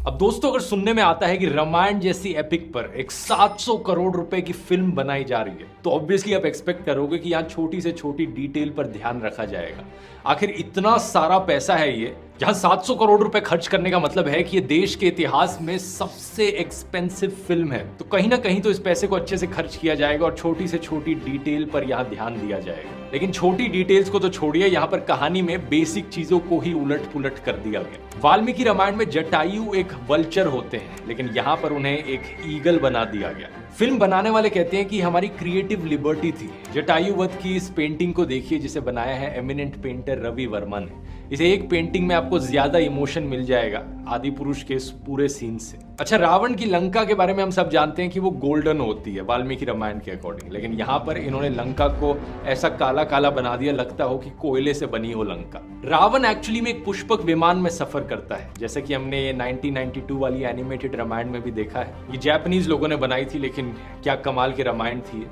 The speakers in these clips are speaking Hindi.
अब दोस्तों, अगर सुनने में आता है कि रामायण जैसी एपिक पर एक 700 करोड़ रुपए की फिल्म बनाई जा रही है, तो ऑब्वियसली आप एक्सपेक्ट करोगे कि यहाँ छोटी से छोटी डिटेल पर ध्यान रखा जाएगा। आखिर इतना सारा पैसा है ये, यहाँ 700 करोड़ रुपए खर्च करने का मतलब है कि ये देश के इतिहास में सबसे एक्सपेंसिव फिल्म है। तो कहीं ना कहीं तो इस पैसे को अच्छे से खर्च किया जाएगा और छोटी से छोटी डिटेल पर यहाँ ध्यान दिया जाएगा। लेकिन छोटी डिटेल्स को तो छोड़िए, यहाँ पर कहानी में बेसिक चीजों को ही उलट पुलट कर दिया गया। वाल्मीकि रामायण में जटायु एक वल्चर होते हैं, लेकिन यहाँ पर उन्हें एक ईगल बना दिया गया। फिल्म बनाने वाले कहते हैं कि हमारी क्रिएटिव लिबर्टी थी। जटायु वध की इस पेंटिंग को देखिए, जिसे बनाया है एमिनेंट पेंटर रवि वर्मा ने। इसे एक पेंटिंग में आपको ज्यादा इमोशन मिल जाएगा आदि पुरुष के इस पूरे सीन से। अच्छा, रावण की लंका के बारे में हम सब जानते हैं कि वो गोल्डन होती है वाल्मीकि रामायण के अकॉर्डिंग, लेकिन यहाँ पर इन्होंने लंका को ऐसा काला काला बना दिया, लगता हो कि कोयले से बनी हो लंका। रावण एक्चुअली में एक पुष्पक विमान में सफर करता है, जैसे कि हमने ये 1992 वाली एनिमेटेड रामायण में भी देखा है। ये जापानीज लोगों ने बनाई थी, लेकिन क्या कमाल की रामायण थी।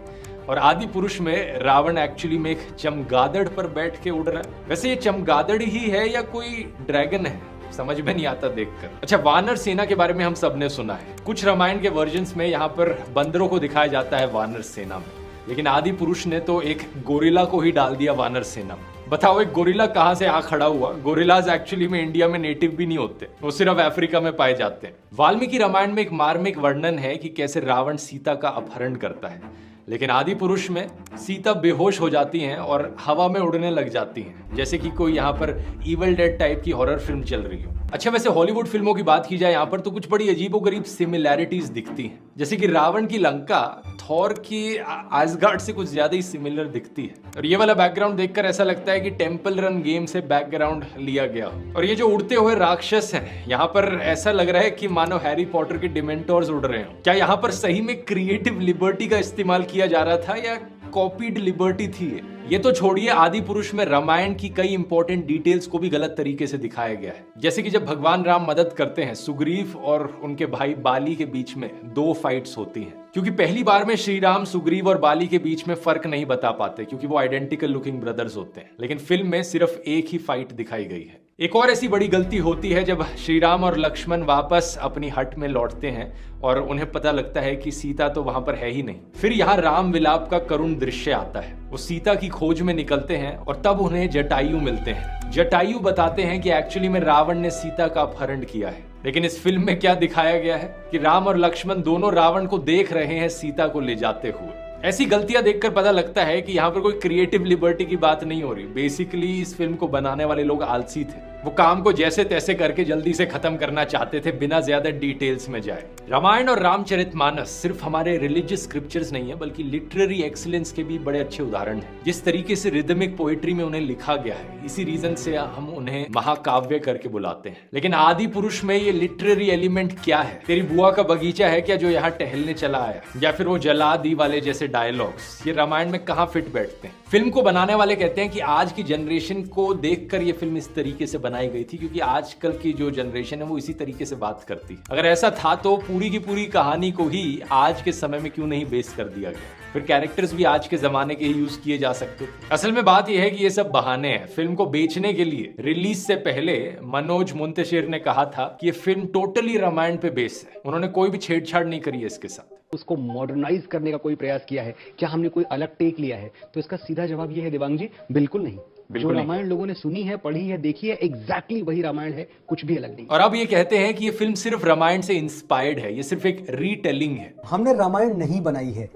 और आदि पुरुष में रावण एक्चुअली में एक चमगादड़ पर बैठ के उड़ रहा है। वैसे ये चमगादड़ ही है या कोई ड्रैगन है, समझ में नहीं आता देखकर। अच्छा, वानर सेना के बारे में हम सबने सुना है। कुछ रामायण के वर्जन्स में यहाँ पर बंदरों को दिखाया जाता है वानर सेना में, लेकिन आदि पुरुष ने तो एक गोरिल्ला को ही डाल दिया वानर सेना में। बताओ, एक गोरिल्ला कहां से आ खड़ा हुआ? गोरिल्लाज एक्चुअली में इंडिया में नेटिव भी नहीं होते, वो सिर्फ अफ्रीका में पाए जाते हैं। वाल्मीकि रामायण में एक मार्मिक वर्णन है कि कैसे रावण सीता का अपहरण करता है, लेकिन आदि पुरुष में सीता बेहोश हो जाती हैं और हवा में उड़ने लग जाती हैं, जैसे कि कोई यहाँ पर इविल डेड टाइप की हॉरर फिल्म चल रही हो। अच्छा, वैसे हॉलीवुड फिल्मों की बात की जाए यहाँ पर, तो कुछ बड़ी अजीबोगरीब सिमिलैरिटीज दिखती हैं, जैसे कि रावण की लंका थॉर की आसगार्ड से कुछ ज्यादा ही सिमिलर दिखती है। और ये वाला बैकग्राउंड देखकर ऐसा लगता है कि टेंपल रन गेम से बैकग्राउंड लिया गया हो। और ये जो उड़ते हुए राक्षस हैं, यहाँ पर ऐसा लग रहा है कि मानो हैरी पॉटर के डिमेंटोर्स उड़ रहे हो। क्या यहाँ पर सही में क्रिएटिव लिबर्टी का इस्तेमाल किया जा रहा था या कॉपीड लिबर्टी थी? ये तो छोड़िए, आदि पुरुष में रामायण की कई इंपॉर्टेंट डिटेल्स को भी गलत तरीके से दिखाया गया है। जैसे कि जब भगवान राम मदद करते हैं, सुग्रीव और उनके भाई बाली के बीच में 2 फाइट्स होती हैं, क्योंकि पहली बार में श्री राम सुग्रीव और बाली के बीच में फर्क नहीं बता पाते, क्योंकि वो आइडेंटिकल लुकिंग ब्रदर्स होते हैं। लेकिन फिल्म में सिर्फ एक ही फाइट दिखाई गई है। एक और ऐसी बड़ी गलती होती है जब श्री राम और लक्ष्मण वापस अपनी हट में लौटते हैं और उन्हें पता लगता है कि सीता तो वहां पर है ही नहीं। फिर यहाँ राम विलाप का करुण दृश्य आता है। वो सीता की खोज में निकलते हैं और तब उन्हें जटायु मिलते हैं। जटायु बताते हैं कि एक्चुअली में रावण ने सीता का अपहरण किया है। लेकिन इस फिल्म में क्या दिखाया गया है कि राम और लक्ष्मण दोनों रावण को देख रहे हैं सीता को ले जाते हुए। ऐसी गलतियां देखकर पता लगता है कि यहाँ पर कोई क्रिएटिव लिबर्टी की बात नहीं हो रही। बेसिकली इस फिल्म को बनाने वाले लोग आलसी थे। वो काम को जैसे तैसे करके जल्दी से खत्म करना चाहते थे, बिना ज्यादा डिटेल्स में जाए। रामायण और रामचरितमानस सिर्फ हमारे रिलीजियस स्क्रिप्चर्स नहीं है, बल्कि लिटरेरी एक्सीलेंस के भी बड़े अच्छे उदाहरण हैं। जिस तरीके से रिदमिक पोएट्री में उन्हें लिखा गया है, इसी रीजन से हम उन्हें महाकाव्य करके बुलाते हैं। लेकिन आदि पुरुष में ये लिटरेरी एलिमेंट क्या है? तेरी बुआ का बगीचा है क्या जो यहाँ टहलने चला आया, या फिर वो जला दी वाले जैसे डायलॉग्स, ये रामायण में कहाँ फिट बैठते हैं? फिल्म को बनाने वाले कहते हैं कि आज की जनरेशन को देखकर ये फिल्म इस तरीके से बनाई गई थी, क्योंकि आजकल की जो जनरेशन है वो इसी तरीके से बात करती है। अगर ऐसा था तो पूरी की पूरी कहानी को ही आज के समय में क्यों नहीं बेस कर दिया गया? फिर कैरेक्टर्स भी आज के जमाने के ही यूज किए जा सकते। असल में बात यह है कि ये सब बहाने हैं। फिल्म को बेचने के लिए रिलीज से पहले मनोज मुंतशिर ने कहा था कि ये फिल्म टोटली रामायण पे बेस है। उन्होंने कोई भी छेड़छाड़ नहीं करी है इसके साथ। उसको मॉडर्नाइज करने का कोई प्रयास किया है क्या? हमने कोई अलग टेक लिया है? तो इसका सीधा जवाब ये है देवांग जी, बिल्कुल नहीं। जो रामायण लोगों ने सुनी है, पढ़ी है, देखी है, एग्जैक्टली वही रामायण है, कुछ भी अलग नहीं। और अब ये कहते हैं कि ये फिल्म सिर्फ रामायण से इंस्पायर्ड है, ये सिर्फ एक रीटेलिंग है। हमने रामायण नहीं बनाई है,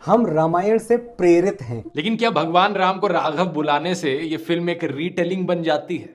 हम रामायण से प्रेरित हैं। लेकिन क्या भगवान राम को राघव बुलाने से ये फिल्म एक रीटेलिंग बन जाती है?